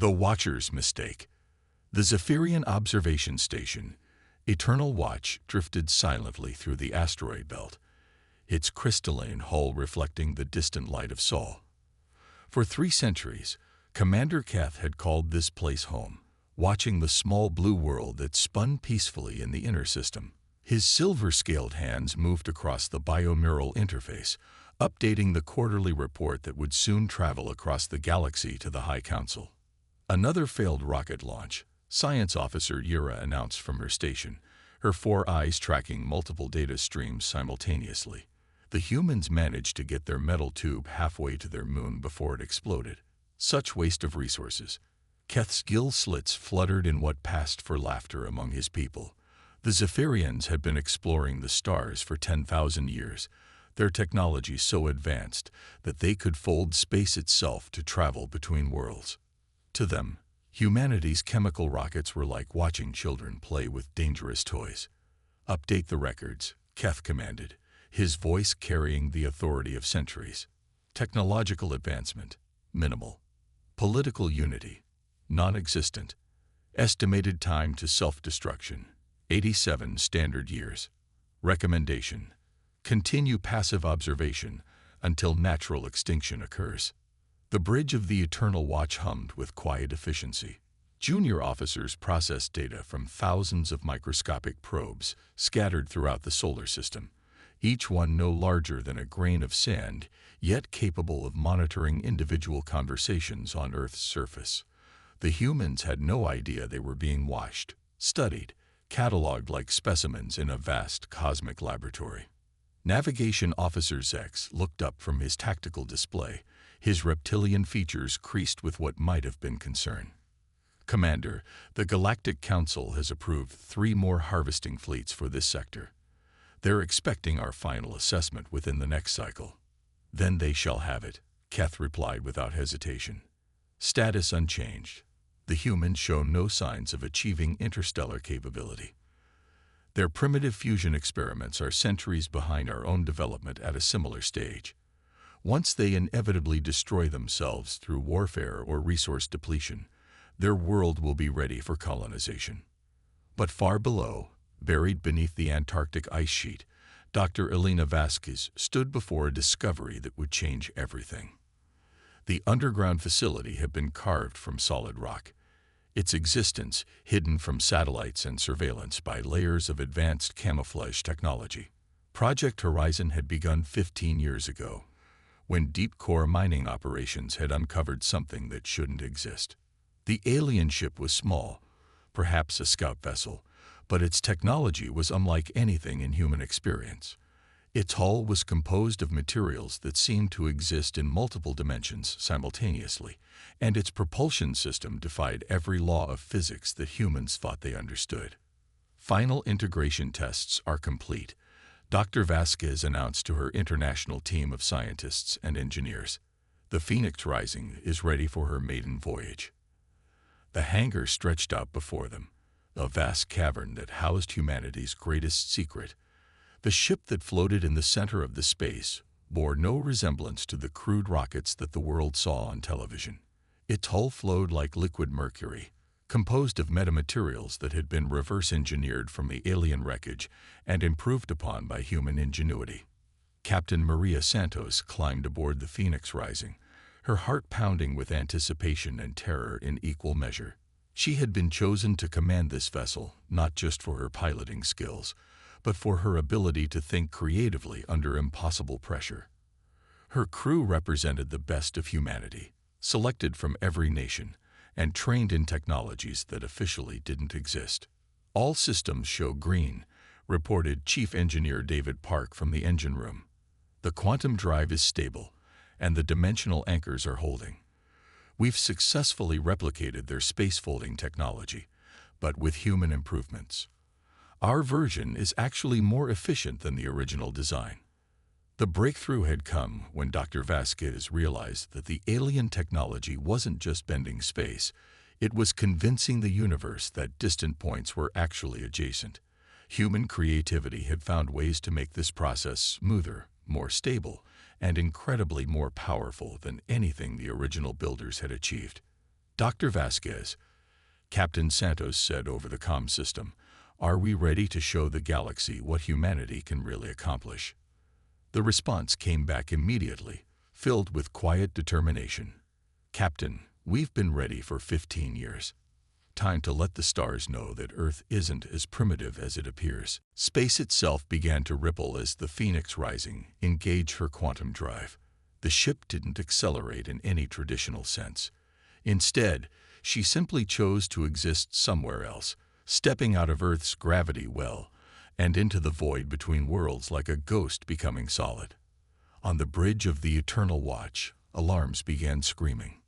The Watcher's Mistake. The Zephyrian Observation Station, Eternal Watch, drifted silently through the asteroid belt, its crystalline hull reflecting the distant light of Sol. For 3 centuries, Commander Keth had called this place home, watching the small blue world that spun peacefully in the inner system. His silver-scaled hands moved across the biomural interface, updating the quarterly report that would soon travel across the galaxy to the High Council. Another failed rocket launch, Science Officer Yura announced from her station, her 4 eyes tracking multiple data streams simultaneously. The humans managed to get their metal tube halfway to their moon before it exploded. Such waste of resources. Keth's gill slits fluttered in what passed for laughter among his people. The Zephyrians had been exploring the stars for 10,000 years, their technology so advanced that they could fold space itself to travel between worlds. To them, humanity's chemical rockets were like watching children play with dangerous toys. "Update the records," Keth commanded, his voice carrying the authority of centuries. Technological advancement, minimal. Political unity, non-existent. Estimated time to self-destruction, 87 standard years. Recommendation: continue passive observation until natural extinction occurs. The bridge of the Eternal Watch hummed with quiet efficiency. Junior officers processed data from thousands of microscopic probes scattered throughout the solar system, each one no larger than a grain of sand, yet capable of monitoring individual conversations on Earth's surface. The humans had no idea they were being watched, studied, cataloged like specimens in a vast cosmic laboratory. Navigation Officer Zex looked up from his tactical display, his reptilian features creased with what might have been concern. "Commander, the Galactic Council has approved 3 more harvesting fleets for this sector. They're expecting our final assessment within the next cycle." "Then they shall have it," Keth replied without hesitation. Status unchanged. The humans show no signs of achieving interstellar capability. Their primitive fusion experiments are centuries behind our own development at a similar stage. Once they inevitably destroy themselves through warfare or resource depletion, their world will be ready for colonization. But far below, buried beneath the Antarctic ice sheet, Dr. Elena Vasquez stood before a discovery that would change everything. The underground facility had been carved from solid rock, its existence hidden from satellites and surveillance by layers of advanced camouflage technology. Project Horizon had begun 15 years ago, when deep-core mining operations had uncovered something that shouldn't exist. The alien ship was small, perhaps a scout vessel, but its technology was unlike anything in human experience. Its hull was composed of materials that seemed to exist in multiple dimensions simultaneously, and its propulsion system defied every law of physics that humans thought they understood. "Final integration tests are complete," Dr. Vasquez announced to her international team of scientists and engineers. "The Phoenix Rising is ready for her maiden voyage." The hangar stretched out before them, a vast cavern that housed humanity's greatest secret. The ship that floated in the center of the space bore no resemblance to the crude rockets that the world saw on television. Its hull flowed like liquid mercury, composed of metamaterials that had been reverse-engineered from the alien wreckage and improved upon by human ingenuity. Captain Maria Santos climbed aboard the Phoenix Rising, her heart pounding with anticipation and terror in equal measure. She had been chosen to command this vessel not just for her piloting skills, but for her ability to think creatively under impossible pressure. Her crew represented the best of humanity, selected from every nation, and trained in technologies that officially didn't exist. "All systems show green," reported Chief Engineer David Park from the engine room. "The quantum drive is stable, and the dimensional anchors are holding. We've successfully replicated their space-folding technology, but with human improvements. Our version is actually more efficient than the original design." The breakthrough had come when Dr. Vasquez realized that the alien technology wasn't just bending space, it was convincing the universe that distant points were actually adjacent. Human creativity had found ways to make this process smoother, more stable, and incredibly more powerful than anything the original builders had achieved. "Dr. Vasquez," Captain Santos said over the comm system, "are we ready to show the galaxy what humanity can really accomplish?" The response came back immediately, filled with quiet determination. "Captain, we've been ready for 15 years. Time to let the stars know that Earth isn't as primitive as it appears." Space itself began to ripple as the Phoenix Rising engaged her quantum drive. The ship didn't accelerate in any traditional sense. Instead, she simply chose to exist somewhere else, stepping out of Earth's gravity well and into the void between worlds like a ghost becoming solid. On the bridge of the Eternal Watch, alarms began screaming.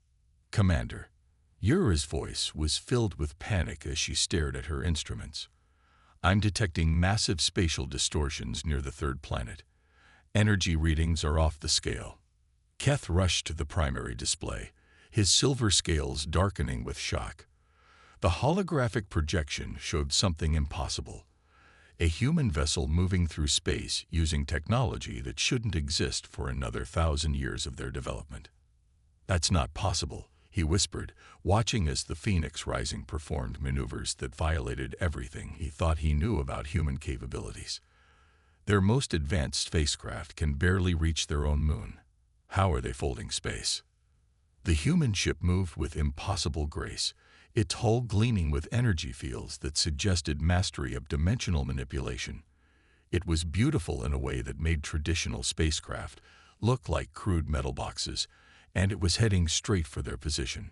"Commander." Yura's voice was filled with panic as she stared at her instruments. "I'm detecting massive spatial distortions near the third planet. Energy readings are off the scale." Keth rushed to the primary display, his silver scales darkening with shock. The holographic projection showed something impossible: a human vessel moving through space using technology that shouldn't exist for another 1,000 years of their development. "That's not possible," he whispered, watching as the Phoenix Rising performed maneuvers that violated everything he thought he knew about human capabilities. "Their most advanced spacecraft can barely reach their own moon. How are they folding space?" The human ship moved with impossible grace, its hull gleaming with energy fields that suggested mastery of dimensional manipulation. It was beautiful in a way that made traditional spacecraft look like crude metal boxes, and it was heading straight for their position.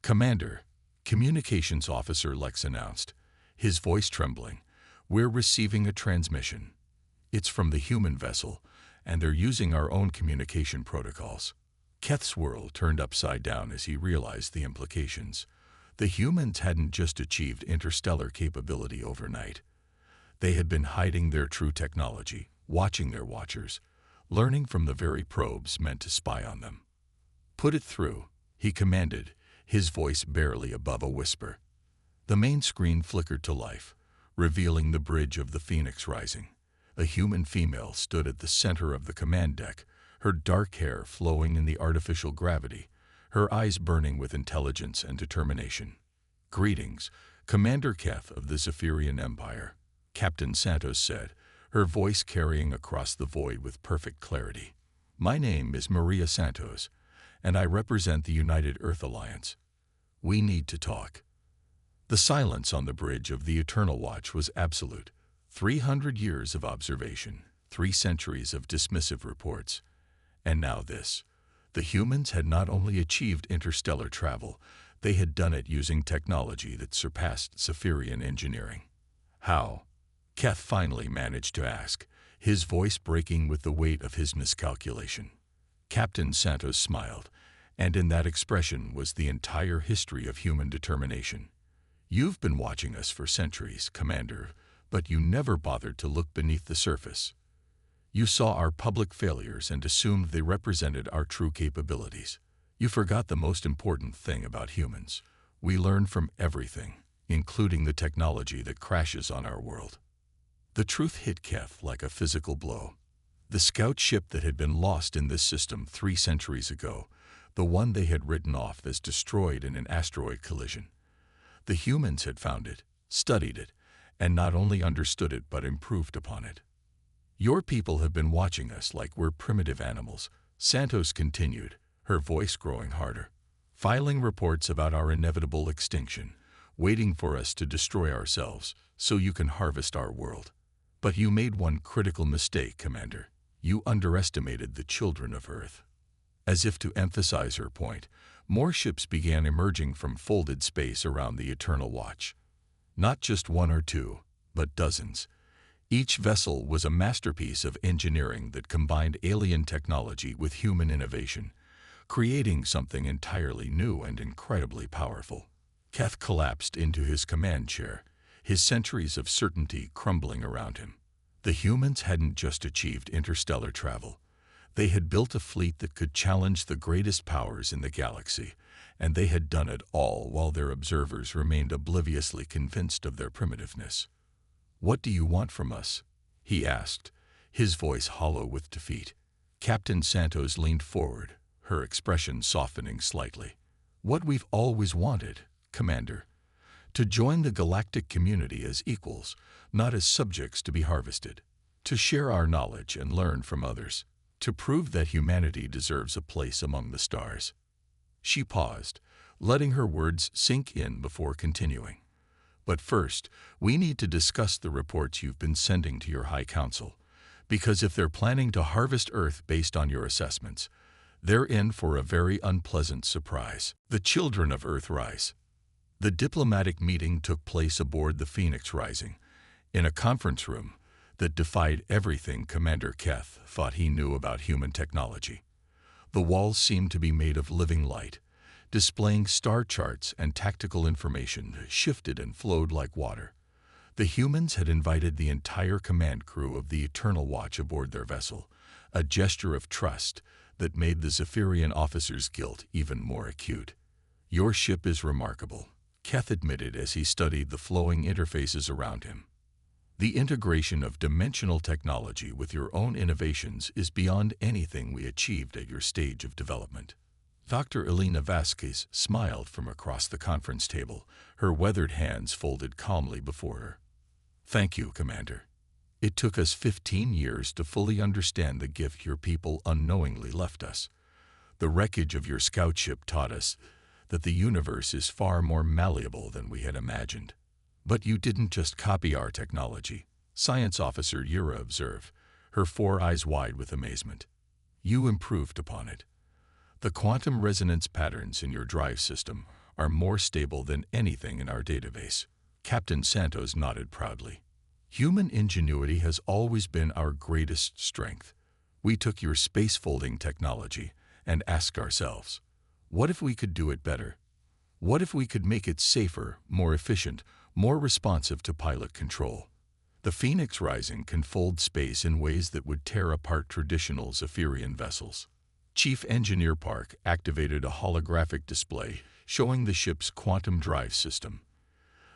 "Commander," Communications Officer Lex announced, his voice trembling, "we're receiving a transmission. It's from the human vessel, and they're using our own communication protocols." Keth's world turned upside down as he realized the implications. The humans hadn't just achieved interstellar capability overnight. They had been hiding their true technology, watching their watchers, learning from the very probes meant to spy on them. "Put it through," he commanded, his voice barely above a whisper. The main screen flickered to life, revealing the bridge of the Phoenix Rising. A human female stood at the center of the command deck, her dark hair flowing in the artificial gravity, her eyes burning with intelligence and determination. "Greetings, Commander Keth of the Zephyrian Empire," Captain Santos said, her voice carrying across the void with perfect clarity. "My name is Maria Santos, and I represent the United Earth Alliance. We need to talk." The silence on the bridge of the Eternal Watch was absolute. 300 years of observation, 3 centuries of dismissive reports. And now this. The humans had not only achieved interstellar travel, they had done it using technology that surpassed Zephyrian engineering. "How?" Keth finally managed to ask, his voice breaking with the weight of his miscalculation. Captain Santos smiled, and in that expression was the entire history of human determination. "You've been watching us for centuries, Commander, but you never bothered to look beneath the surface. You saw our public failures and assumed they represented our true capabilities. You forgot the most important thing about humans. We learn from everything, including the technology that crashes on our world." The truth hit Keth like a physical blow. The scout ship that had been lost in this system 3 centuries ago, the one they had written off as destroyed in an asteroid collision. The humans had found it, studied it, and not only understood it but improved upon it. "Your people have been watching us like we're primitive animals," Santos continued, her voice growing harder. "Filing reports about our inevitable extinction, waiting for us to destroy ourselves so you can harvest our world. But you made one critical mistake, Commander. You underestimated the children of Earth." As if to emphasize her point, more ships began emerging from folded space around the Eternal Watch. Not just 1 or 2, but dozens. Each vessel was a masterpiece of engineering that combined alien technology with human innovation, creating something entirely new and incredibly powerful. Keth collapsed into his command chair, his centuries of certainty crumbling around him. The humans hadn't just achieved interstellar travel. They had built a fleet that could challenge the greatest powers in the galaxy, and they had done it all while their observers remained obliviously convinced of their primitiveness. "What do you want from us?" he asked, his voice hollow with defeat. Captain Santos leaned forward, her expression softening slightly. What we've always wanted, Commander. To join the galactic community as equals, not as subjects to be harvested. To share our knowledge and learn from others. To prove that humanity deserves a place among the stars. She paused, letting her words sink in before continuing. But first, we need to discuss the reports you've been sending to your High Council, because if they're planning to harvest Earth based on your assessments, they're in for a very unpleasant surprise. The children of Earth rise. The diplomatic meeting took place aboard the Phoenix Rising, in a conference room that defied everything Commander Keth thought he knew about human technology. The walls seemed to be made of living light, displaying star charts and tactical information that shifted and flowed like water. The humans had invited the entire command crew of the Eternal Watch aboard their vessel, a gesture of trust that made the Zephyrian officer's guilt even more acute. "Your ship is remarkable," Keth admitted as he studied the flowing interfaces around him. "The integration of dimensional technology with your own innovations is beyond anything we achieved at your stage of development." Dr. Elena Vasquez smiled from across the conference table, her weathered hands folded calmly before her. "Thank you, Commander. It took us 15 years to fully understand the gift your people unknowingly left us. The wreckage of your scout ship taught us that the universe is far more malleable than we had imagined. But you didn't just copy our technology," Science Officer Yura observed, her 4 eyes wide with amazement. "You improved upon it. The quantum resonance patterns in your drive system are more stable than anything in our database." Captain Santos nodded proudly. "Human ingenuity has always been our greatest strength. We took your space-folding technology and asked ourselves, what if we could do it better? What if we could make it safer, more efficient, more responsive to pilot control? The Phoenix Rising can fold space in ways that would tear apart traditional Zephyrian vessels." Chief Engineer Park activated a holographic display showing the ship's quantum drive system.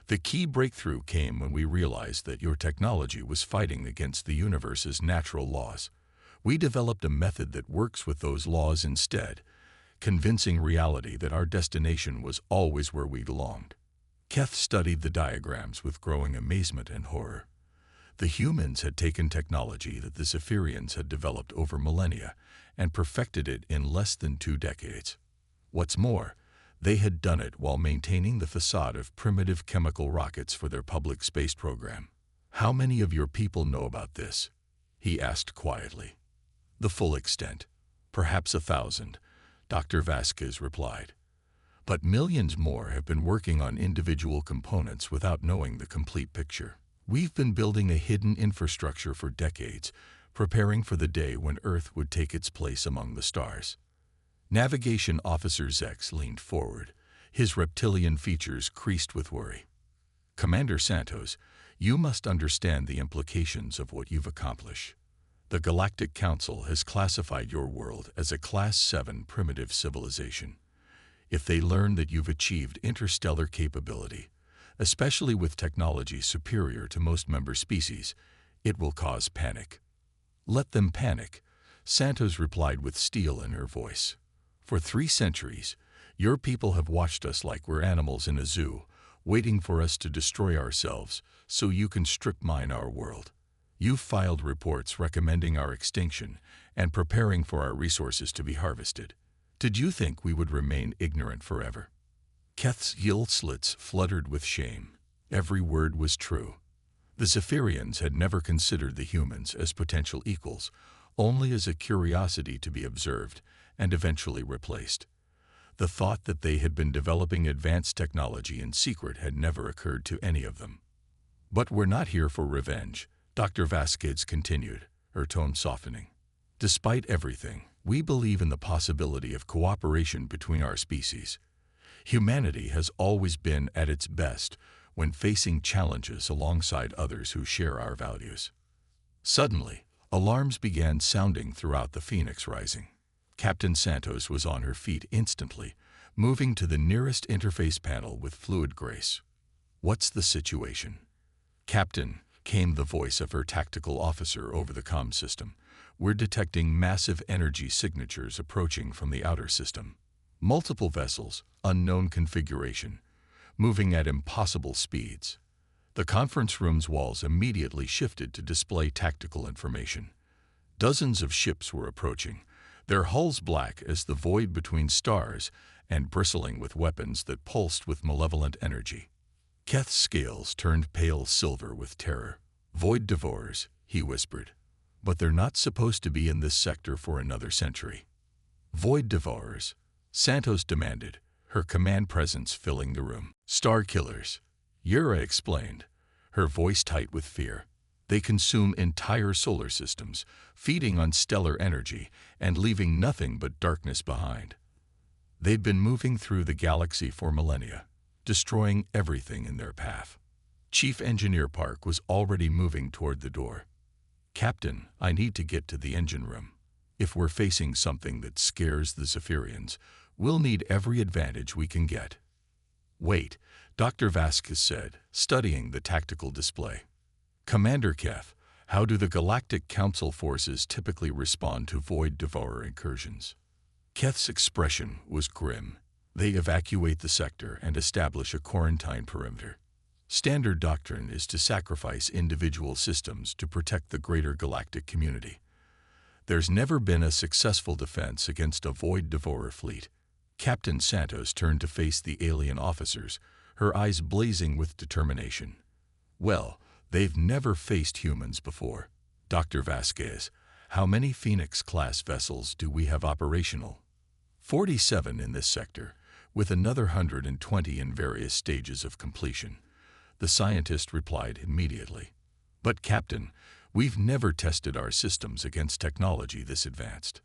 "The key breakthrough came when we realized that your technology was fighting against the universe's natural laws. We developed a method that works with those laws instead, convincing reality that our destination was always where we belonged." Keth studied the diagrams with growing amazement and horror. The humans had taken technology that the Zephyrians had developed over millennia and perfected it in less than 2 decades. What's more, they had done it while maintaining the facade of primitive chemical rockets for their public space program. "How many of your people know about this?" he asked quietly. "The full extent. Perhaps 1,000, Dr. Vasquez replied. "But millions more have been working on individual components without knowing the complete picture. We've been building a hidden infrastructure for decades, preparing for the day when Earth would take its place among the stars." Navigation Officer Zex leaned forward, his reptilian features creased with worry. "Commander Santos, you must understand the implications of what you've accomplished. The Galactic Council has classified your world as a Class 7 primitive civilization. If they learn that you've achieved interstellar capability, especially with technology superior to most member species, it will cause panic." "Let them panic," Santos replied with steel in her voice. "For 3 centuries, your people have watched us like we're animals in a zoo, waiting for us to destroy ourselves so you can strip mine our world. You've filed reports recommending our extinction and preparing for our resources to be harvested. Did you think we would remain ignorant forever?" Keth's gill slits fluttered with shame. Every word was true. The Zephyrians had never considered the humans as potential equals, only as a curiosity to be observed and eventually replaced. The thought that they had been developing advanced technology in secret had never occurred to any of them. "But we're not here for revenge," Dr. Vasquez continued, her tone softening. "Despite everything, we believe in the possibility of cooperation between our species. Humanity has always been at its best when facing challenges alongside others who share our values." Suddenly, alarms began sounding throughout the Phoenix Rising. Captain Santos was on her feet instantly, moving to the nearest interface panel with fluid grace. "What's the situation?" "Captain," came the voice of her tactical officer over the comm system, "we're detecting massive energy signatures approaching from the outer system." Multiple vessels, unknown configuration, moving at impossible speeds. The conference room's walls immediately shifted to display tactical information. Dozens of ships were approaching, their hulls black as the void between stars and bristling with weapons that pulsed with malevolent energy. Keth's scales turned pale silver with terror. "Void devourers," he whispered. "But they're not supposed to be in this sector for another century." "Void devourers," Santos demanded, her command presence filling the room. "Star killers," Yura explained, her voice tight with fear. "They consume entire solar systems, feeding on stellar energy and leaving nothing but darkness behind. They've been moving through the galaxy for millennia, destroying everything in their path." Chief Engineer Park was already moving toward the door. "Captain, I need to get to the engine room. If we're facing something that scares the Zephyrians, we'll need every advantage we can get." "Wait," Dr. Vasquez said, studying the tactical display. "Commander Keth, how do the Galactic Council forces typically respond to Void Devourer incursions?" Keth's expression was grim. "They evacuate the sector and establish a quarantine perimeter. Standard doctrine is to sacrifice individual systems to protect the greater galactic community. There's never been a successful defense against a Void Devourer fleet." Captain Santos turned to face the alien officers, her eyes blazing with determination. "Well, they've never faced humans before. Dr. Vasquez, how many Phoenix-class vessels do we have operational?" 47 in this sector, with another 120 in various stages of completion. The scientist replied immediately. "But Captain, we've never tested our systems against technology this advanced."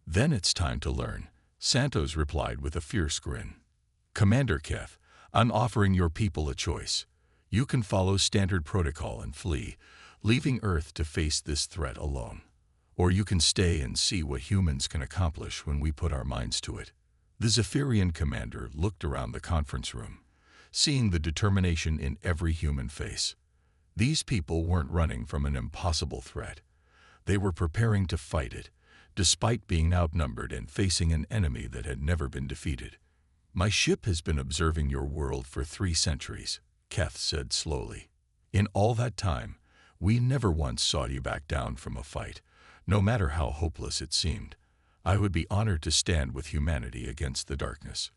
"Then it's time to learn," Santos replied with a fierce grin. "Commander Keth, I'm offering your people a choice. You can follow standard protocol and flee, leaving Earth to face this threat alone. Or you can stay and see what humans can accomplish when we put our minds to it." The Zephyrian commander looked around the conference room, seeing the determination in every human face. These people weren't running from an impossible threat. They were preparing to fight it, despite being outnumbered and facing an enemy that had never been defeated. "My ship has been observing your world for 3 centuries, Keth said slowly. "In all that time, we never once saw you back down from a fight, no matter how hopeless it seemed. I would be honored to stand with humanity against the darkness."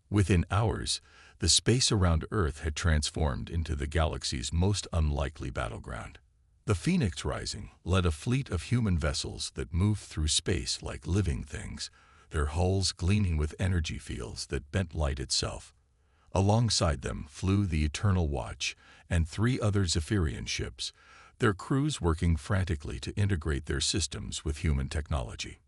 Within hours, the space around Earth had transformed into the galaxy's most unlikely battleground. The Phoenix Rising led a fleet of human vessels that moved through space like living things, their hulls gleaming with energy fields that bent light itself. Alongside them flew the Eternal Watch and 3 other Zephyrian ships, their crews working frantically to integrate their systems with human technology.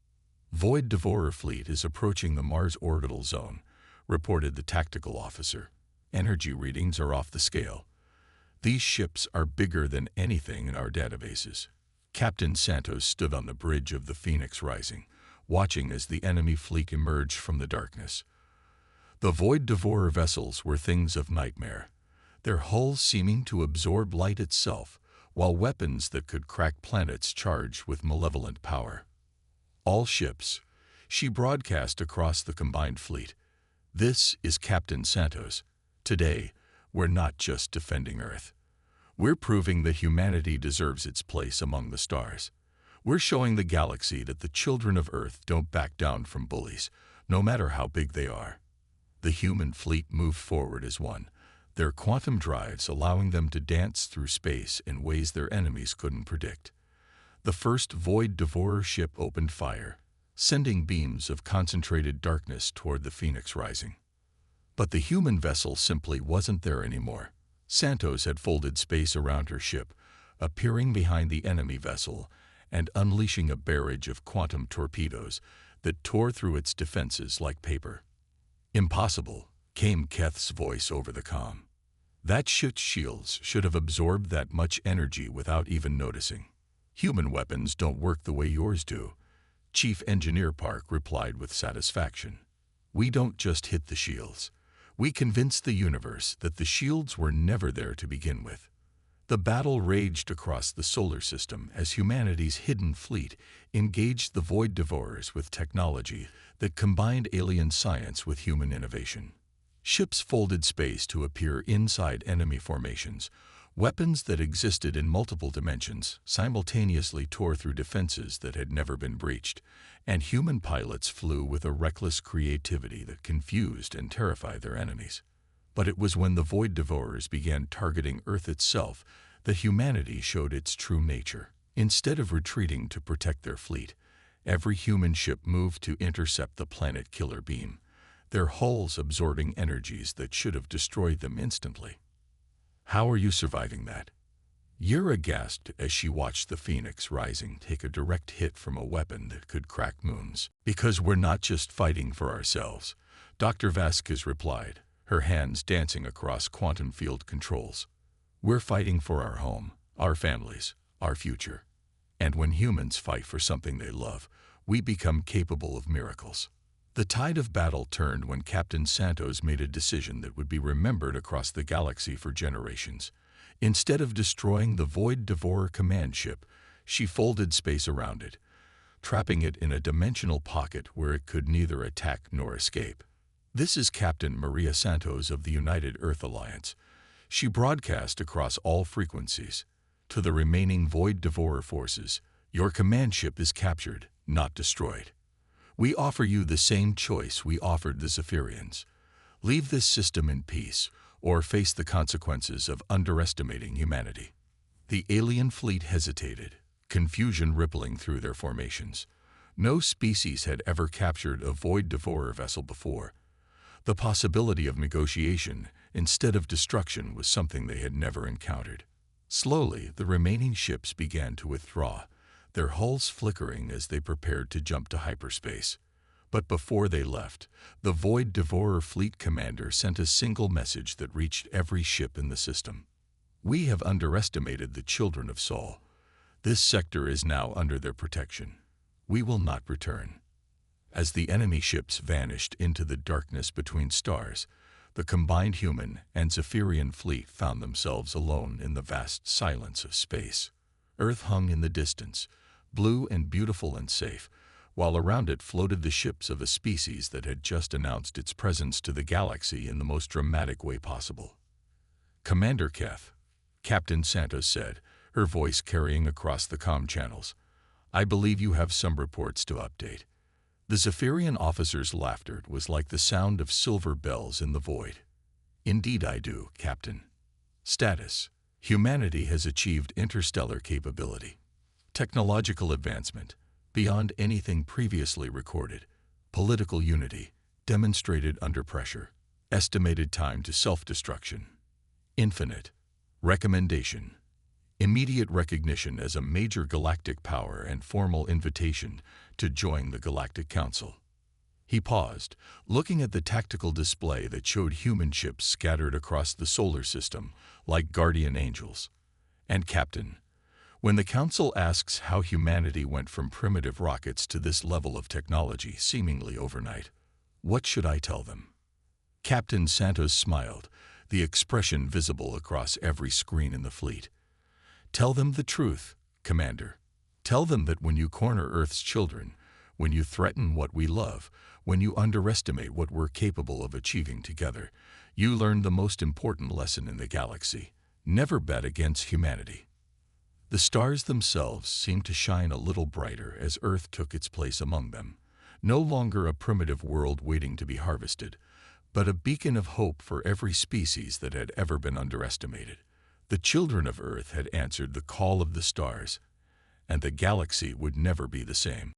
"Void Devourer fleet is approaching the Mars orbital zone," reported the tactical officer. "Energy readings are off the scale. These ships are bigger than anything in our databases." Captain Santos stood on the bridge of the Phoenix Rising, watching as the enemy fleet emerged from the darkness. The Void Devourer vessels were things of nightmare, their hulls seeming to absorb light itself, while weapons that could crack planets charged with malevolent power. "All ships," she broadcast across the combined fleet. "This is Captain Santos. Today, we're not just defending Earth. We're proving that humanity deserves its place among the stars. We're showing the galaxy that the children of Earth don't back down from bullies, no matter how big they are." The human fleet moved forward as one, their quantum drives allowing them to dance through space in ways their enemies couldn't predict. The first Void Devourer ship opened fire, sending beams of concentrated darkness toward the Phoenix Rising. But the human vessel simply wasn't there anymore. Santos had folded space around her ship, appearing behind the enemy vessel and unleashing a barrage of quantum torpedoes that tore through its defenses like paper. "Impossible," came Keth's voice over the comm. "That ship's shields should have absorbed that much energy without even noticing. Human weapons don't work the way yours do," Chief Engineer Park replied with satisfaction. "We don't just hit the shields. We convinced the universe that the shields were never there to begin with. The battle raged across the solar system as humanity's hidden fleet engaged the Void Devourers with technology that combined alien science with human innovation. Ships folded space to appear inside enemy formations. Weapons that existed in multiple dimensions simultaneously tore through defenses that had never been breached, and human pilots flew with a reckless creativity that confused and terrified their enemies. But it was when the Void Devourers began targeting Earth itself that humanity showed its true nature. Instead of retreating to protect their fleet, every human ship moved to intercept the planet killer beam, their hulls absorbing energies that should have destroyed them instantly. How are you surviving that? Yura gasped as she watched the Phoenix Rising take a direct hit from a weapon that could crack moons. Because we're not just fighting for ourselves, Dr. Vasquez replied, her hands dancing across quantum field controls. We're fighting for our home, our families, our future. And when humans fight for something they love, we become capable of miracles. The tide of battle turned when Captain Santos made a decision that would be remembered across the galaxy for generations. Instead of destroying the Void Devourer command ship, she folded space around it, trapping it in a dimensional pocket where it could neither attack nor escape. This is Captain Maria Santos of the United Earth Alliance. She broadcast across all frequencies. To the remaining Void Devourer forces, your command ship is captured, not destroyed. We offer you the same choice we offered the Zephyrians. Leave this system in peace, or face the consequences of underestimating humanity. The alien fleet hesitated, confusion rippling through their formations. No species had ever captured a Void Devourer vessel before. The possibility of negotiation instead of destruction was something they had never encountered. Slowly, the remaining ships began to withdraw, their hulls flickering as they prepared to jump to hyperspace. But before they left, the Void Devourer fleet commander sent a single message that reached every ship in the system. We have underestimated the children of Sol. This sector is now under their protection. We will not return. As the enemy ships vanished into the darkness between stars, the combined human and Zephyrian fleet found themselves alone in the vast silence of space. Earth hung in the distance, blue and beautiful and safe, while around it floated the ships of a species that had just announced its presence to the galaxy in the most dramatic way possible. Commander Keth, Captain Santos said, her voice carrying across the comm channels, I believe you have some reports to update. The Zephyrian officer's laughter was like the sound of silver bells in the void. Indeed I do, Captain. Status: humanity has achieved interstellar capability. Technological advancement, beyond anything previously recorded. Political unity, demonstrated under pressure. Estimated time to self-destruction. Infinite. Recommendation. Immediate recognition as a major galactic power and formal invitation to join the Galactic Council. He paused, looking at the tactical display that showed human ships scattered across the solar system like guardian angels. And Captain, when the Council asks how humanity went from primitive rockets to this level of technology seemingly overnight, what should I tell them? Captain Santos smiled, the expression visible across every screen in the fleet. Tell them the truth, Commander. Tell them that when you corner Earth's children, when you threaten what we love, when you underestimate what we're capable of achieving together, you learn the most important lesson in the galaxy. Never bet against humanity. The stars themselves seemed to shine a little brighter as Earth took its place among them. No longer a primitive world waiting to be harvested, but a beacon of hope for every species that had ever been underestimated. The children of Earth had answered the call of the stars, and the galaxy would never be the same.